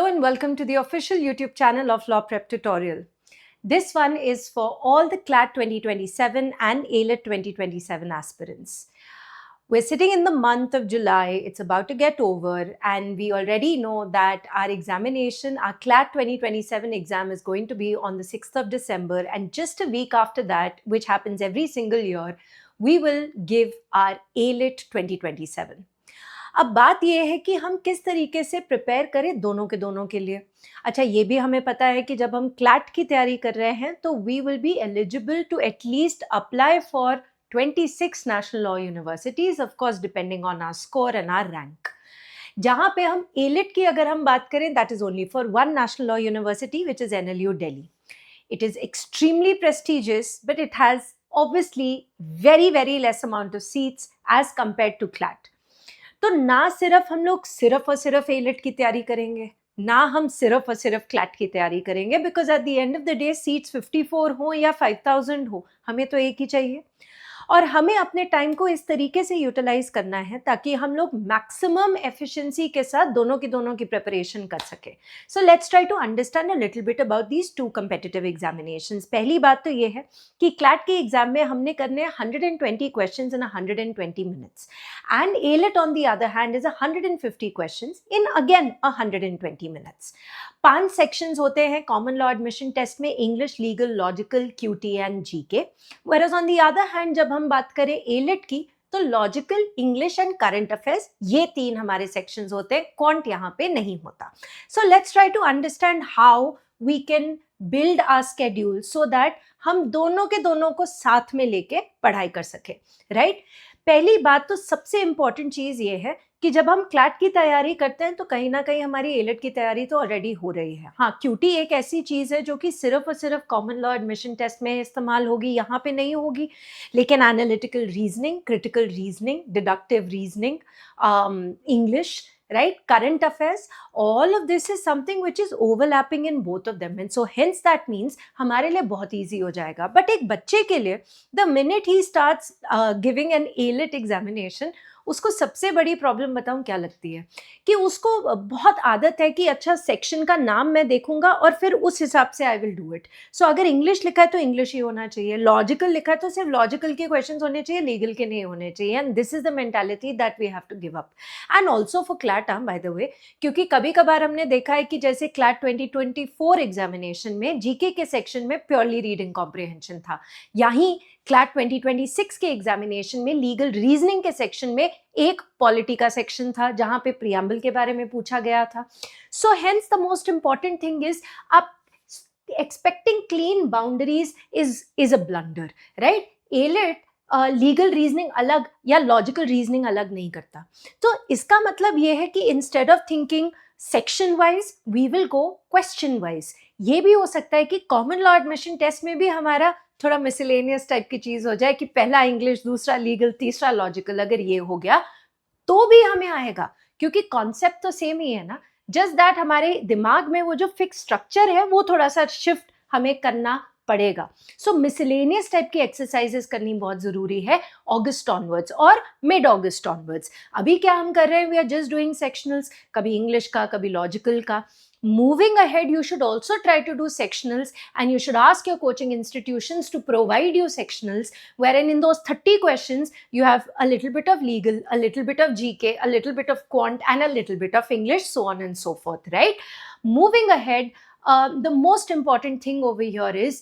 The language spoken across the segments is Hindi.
Hello and welcome to the official YouTube channel of Law Prep Tutorial. This one is for all the CLAT 2027 and AILET 2027 aspirants. We're sitting in the month of July, it's about to get over, and we already know that our examination, our CLAT 2027 exam is going to be on the 6th of December, and just a week after that, which happens every single year, we will give our AILET 2027. अब बात यह है कि हम किस तरीके से प्रिपेयर करें दोनों के लिए। अच्छा, ये भी हमें पता है कि जब हम क्लैट की तैयारी कर रहे हैं तो we will be eligible to at least apply for 26 national law universities, of course depending on our score and our rank. जहां पे हम एलिट की अगर हम बात करें, that is only for one national law university which is NLU Delhi. It is extremely prestigious, but it has obviously very less amount of seats as compared to CLAT. तो ना सिर्फ हम लोग सिर्फ और सिर्फ एलिट की तैयारी करेंगे, ना हम सिर्फ और सिर्फ क्लैट की तैयारी करेंगे, because at the end of the day seats 54 हो या 5000 हो, हमें तो एक ही चाहिए। और हमें अपने टाइम को इस तरीके से यूटिलाइज करना है ताकि हम लोग मैक्सिमम एफिशिएंसी के साथ दोनों की प्रिपरेशन कर सके। So let's try to understand a little bit about these two competitive examinations. पहली बात तो ये है कि क्लैट के एग्जाम में हमने करने 120 questions in 120 minutes, and elite on the other hand is 150 questions in again 120 minutes. 5 sections होते हैं कॉमन लॉ एडमिशन टेस्ट में, English, legal, logical, QT and GK। whereas on the other hand जब हम बात करें एलिट की तो logical, English and current affairs, ये 3 हमारे सेक्शंस होते हैं, क्वांट यहाँ पे नहीं होता। So let's try to understand how we can build our schedule so that हम दोनों को साथ में लेके पढ़ाई कर सके, राइट? पहली बात तो सबसे इंपॉर्टेंट चीज ये है कि जब हम क्लैट की तैयारी करते हैं तो कहीं ना कहीं हमारी एलिट की तैयारी तो ऑलरेडी हो रही है। हाँ, QT एक ऐसी चीज़ है जो कि सिर्फ और सिर्फ कॉमन लॉ एडमिशन टेस्ट में इस्तेमाल होगी, यहाँ पे नहीं होगी, लेकिन analytical reasoning, critical reasoning, deductive reasoning, English, right, current affairs, all of this is something which is overlapping in both of them, and so hence that means हमारे लिए बहुत easy हो जाएगा। बट एक बच्चे के लिए the minute he starts giving an AILET examination, उसको सबसे बड़ी प्रॉब्लम बताऊं क्या लगती है कि उसको बहुत आदत है कि अच्छा सेक्शन का नाम मैं देखूंगा और फिर उस हिसाब से आई विल डू इट। सो अगर इंग्लिश लिखा है तो इंग्लिश ही होना चाहिए, लॉजिकल लिखा है तो सिर्फ लॉजिकल के क्वेश्चंस होने चाहिए, लीगल के नहीं होने चाहिए, and this is the mentality that we have to give up. And also for CLAT, by the way, क्योंकि कभी कभार हमने देखा है कि जैसे क्लैट 2024 एग्जामिनेशन में GK के सेक्शन में प्योरली रीडिंग कॉम्प्रिहेंशन था, यहीं क्लैट 2026 के एग्जामिनेशन में लीगल रीजनिंग के सेक्शन में एक पॉलिटी का सेक्शन था जहां पे प्रियम्बल के बारे में पूछा गया था। So hence the most important thing is आप expecting clean boundaries is a blunder, right? AILET legal reasoning अलग या लॉजिकल रीजनिंग अलग नहीं करता। तो इसका मतलब ये है कि instead of thinking section wise we will go question wise. ये भी हो सकता है कि कॉमन लॉ एडमिशन टेस्ट में भी हमारा थोड़ा मिसलेनियस टाइप की चीज हो जाए कि पहला इंग्लिश, दूसरा लीगल, तीसरा लॉजिकल। अगर ये हो गया तो भी हमें आएगा, क्योंकि कॉन्सेप्ट तो सेम ही है ना, जस्ट दैट हमारे दिमाग में वो जो फिक्स स्ट्रक्चर है वो थोड़ा सा शिफ्ट हमें करना पड़ेगा। सो मिसलेनियस टाइप की एक्सरसाइजेस करनी बहुत जरूरी है अगस्त ऑनवर्ड्स और मिड अगस्त ऑनवर्ड्स। अभी क्या हम कर रहे हैं, वी आर जस्ट डूइंग सेक्शनल्स, कभी इंग्लिश का, कभी लॉजिकल का। Moving ahead, you should also try to do sectionals, and you should ask your coaching institutions to provide you sectionals wherein in those 30 questions you have a little bit of legal, a little bit of GK, a little bit of quant, and a little bit of English, so on and so forth, right? Moving ahead, the most important thing over here is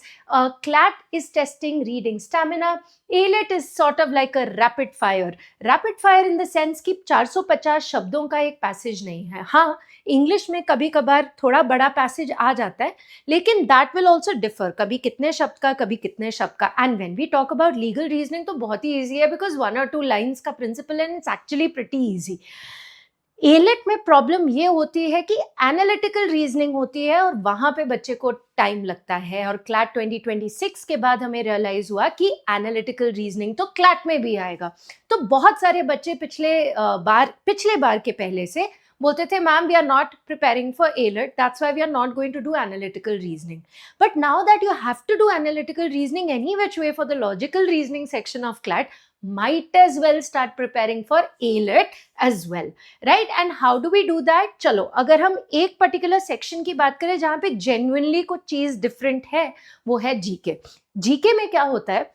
CLAT is testing reading stamina. AILET is sort of like a rapid fire. Rapid fire in the sense कि 450 शब्दों का एक पैसेज नहीं है। हाँ, इंग्लिश में कभी कभार थोड़ा बड़ा पैसेज आ जाता है, लेकिन दैट विल ऑल्सो डिफर, कभी कितने शब्द का, कभी कितने शब्द का। And when we talk about legal reasoning तो बहुत ही ईजी है, बिकॉज 1 or 2 लाइन्स का principle and it's actually pretty easy. AILET में प्रॉब्लम ये होती है कि एनालिटिकल रीजनिंग होती है और वहां पे बच्चे को टाइम लगता है, और क्लैट 2026 के बाद हमें रियलाइज हुआ कि एनालिटिकल रीजनिंग तो क्लैट में भी आएगा। तो बहुत सारे बच्चे पिछले बार के पहले से बोलते थे ma'am we are not preparing for AILET, that's why we are not going to do analytical reasoning. But now that you have to do analytical reasoning any which way for the logical reasoning section of CLAT, might as well start preparing for ALET as well, right? And how do we do that? चलो अगर हम एक particular section की बात करें जहाँ पे genuinely कुछ चीज different है, वो है GK. GK में क्या होता है,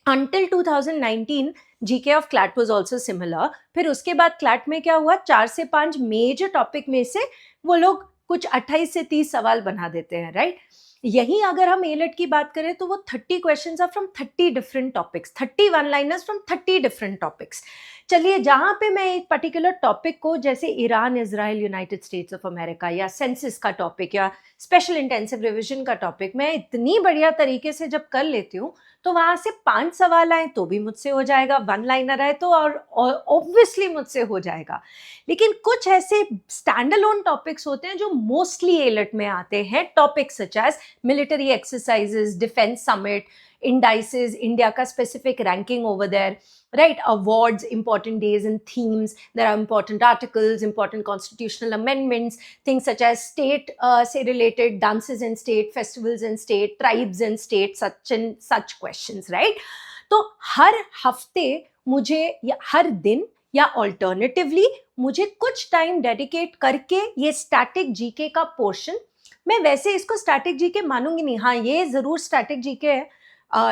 until 2019 GK of CLAT was also similar. फिर उसके बाद CLAT में क्या हुआ, 4 से 5 मेजर टॉपिक में से वो लोग कुछ 28 से 30 सवाल बना देते हैं, राइट? यहीं अगर हम एलेट की बात करें तो वो 30 questions are from 30 different topics, 30 one liners from 30 different topics. चलिए जहां पे मैं एक पर्टिकुलर टॉपिक को, जैसे Iran, Israel, United States of America, या सेंसस का टॉपिक, या स्पेशल इंटेंसिव रिविजन का टॉपिक, मैं इतनी बढ़िया तरीके से जब कर लेती हूँ तो वहां से 5 सवाल आए तो भी मुझसे हो जाएगा, वन लाइनर आए तो और ऑब्वियसली मुझसे हो जाएगा. लेकिन कुछ ऐसे स्टैंड अलोन टॉपिक्स होते हैं जो मोस्टली एलेट में आते हैं, topics such as military exercises, defense summit, indices, India ka specific ranking over there, right? Awards, important days and themes. There are important articles, important constitutional amendments, things such as state say related dances and state, festivals and state, tribes and state, such and such questions, right? तो हर हफ्ते मुझे या हर दिन या ऑल्टरनेटिवली मुझे कुछ टाइम डेडिकेट करके ये स्टैटिक जीके का पोर्शन, मैं वैसे इसको स्टैटिक जीके मानूंगी नहीं, हाँ ये जरूर स्टैटिक जीके है,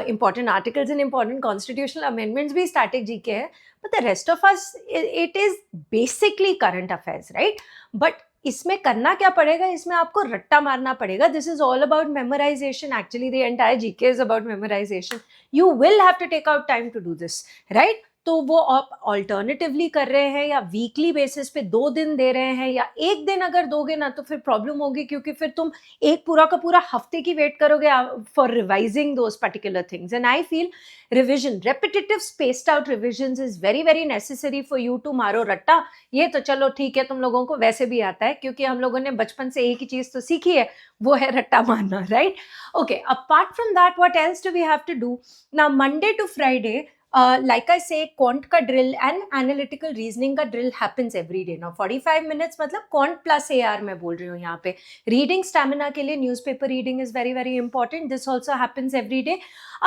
important articles and important constitutional amendments भी स्टैटिक जीके है, but the rest of us it is basically current affairs, right? बट इसमें करना क्या पड़ेगा, इसमें आपको रट्टा मारना पड़ेगा. This is all about memorization, actually the entire GK is about memorization. You will have to take out time to do this, right? तो वो आप ऑल्टरनेटिवली कर रहे हैं या वीकली बेसिस पे 2 दिन दे रहे हैं या 1 दिन अगर दोगे ना तो फिर प्रॉब्लम होगी, क्योंकि फिर तुम एक पूरा का पूरा हफ्ते की वेट करोगे for revising those particular things. And I feel revision, repetitive spaced out revision is very very necessary for you to मारो रट्टा. ये तो चलो ठीक है, तुम लोगों को वैसे भी आता है क्योंकि हम लोगों ने बचपन से एक ही चीज तो सीखी है, वो है रट्टा मारना, right? Okay, apart from that what else do we have to do now? Monday to Friday, like I say, quant का drill and analytical reasoning का drill happens every day. Now 45 minutes मतलब quant plus AR मैं बोल रही हूँ यहाँ पे. Reading stamina के लिए newspaper reading is very very important. This also happens every day.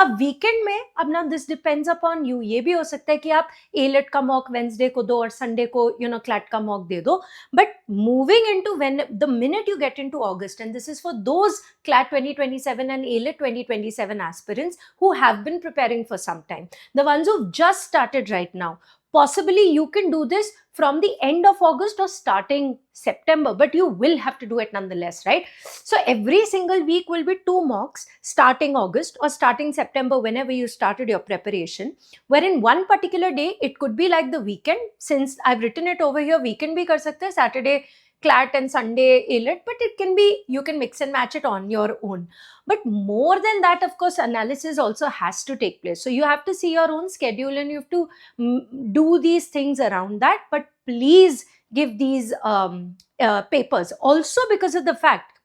अब weekend में, अब ना this depends upon you. ये भी हो सकता है कि आप ALET का mock Wednesday को दो और Sunday को CLAT का mock दे दो. But moving into when the minute you get into August, and this is for those CLAT 2027 and ALET 2027 aspirants who have been preparing for some time. The ones who've just started right now, possibly you can do this from the end of August or starting September, but you will have to do it nonetheless, right? So every single week will be 2 mocks starting August or starting September, whenever you started your preparation, wherein one particular day, it could be like the weekend, since I've written it over here, weekend bhi kar sakte hain, Saturday CLAT and Sunday ALET, but it can be, you can mix and match it on your own. But more than that, of course, analysis also has to take place. So you have to see your own schedule and you have to do these things around that. But please give these papers also because of the fact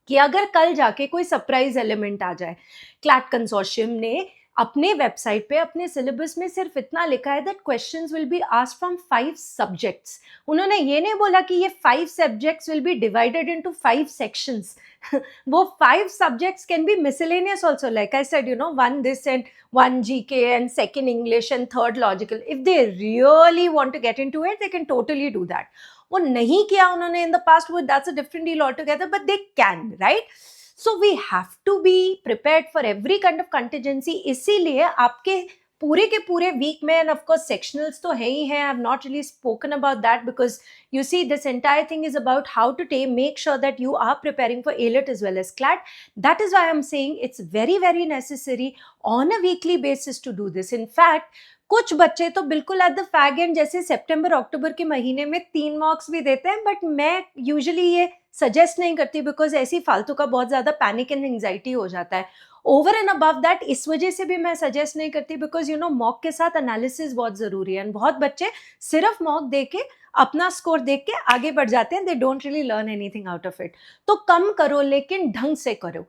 कि अगर कल जाके कोई सरप्राइज एलिमेंट आ जाए. CLAT कंसोर्शियम ने अपने वेबसाइट पे अपने सिलेबस में सिर्फ इतना लिखा है that questions will be asked from 5 subjects. उन्होंने ये नहीं बोला कि ये 5 subjects will be divided into 5 sections. वो 5 subjects can be miscellaneous also, like I said, one this and one GK and second English and third logical. If they really want to get into it, they can totally do that. वो नहीं किया उन्होंने in the past, that's a different deal altogether, but they can, right? So we have to be prepared for every kind of contingency. इसीलिए आपके पूरे के पूरे वीक में, and of course sectionals तो है ही है, I have not really spoken about that because you see this entire thing is about how to make sure that you are preparing for ALET as well as CLAT. That is why I'm saying it's very very necessary on a weekly basis to do this. In fact, कुछ बच्चे तो बिल्कुल एट द फैग एंड, जैसे सितंबर अक्टूबर के महीने में 3 मॉक्स भी देते हैं, बट मैं यूजुअली ये सजेस्ट नहीं करती बिकॉज ऐसी फालतू का बहुत ज़्यादा पैनिक एंड एंजाइटी हो जाता है. ओवर एंड अबव दैट इस वजह से भी मैं सजेस्ट नहीं करती बिकॉज मॉक के साथ एनालिसिस बहुत ज़रूरी है. एंड बहुत बच्चे सिर्फ मॉक दे के अपना स्कोर देख के आगे बढ़ जाते हैं, they don't really learn anything out of it. तो कम करो लेकिन ढंग से करो.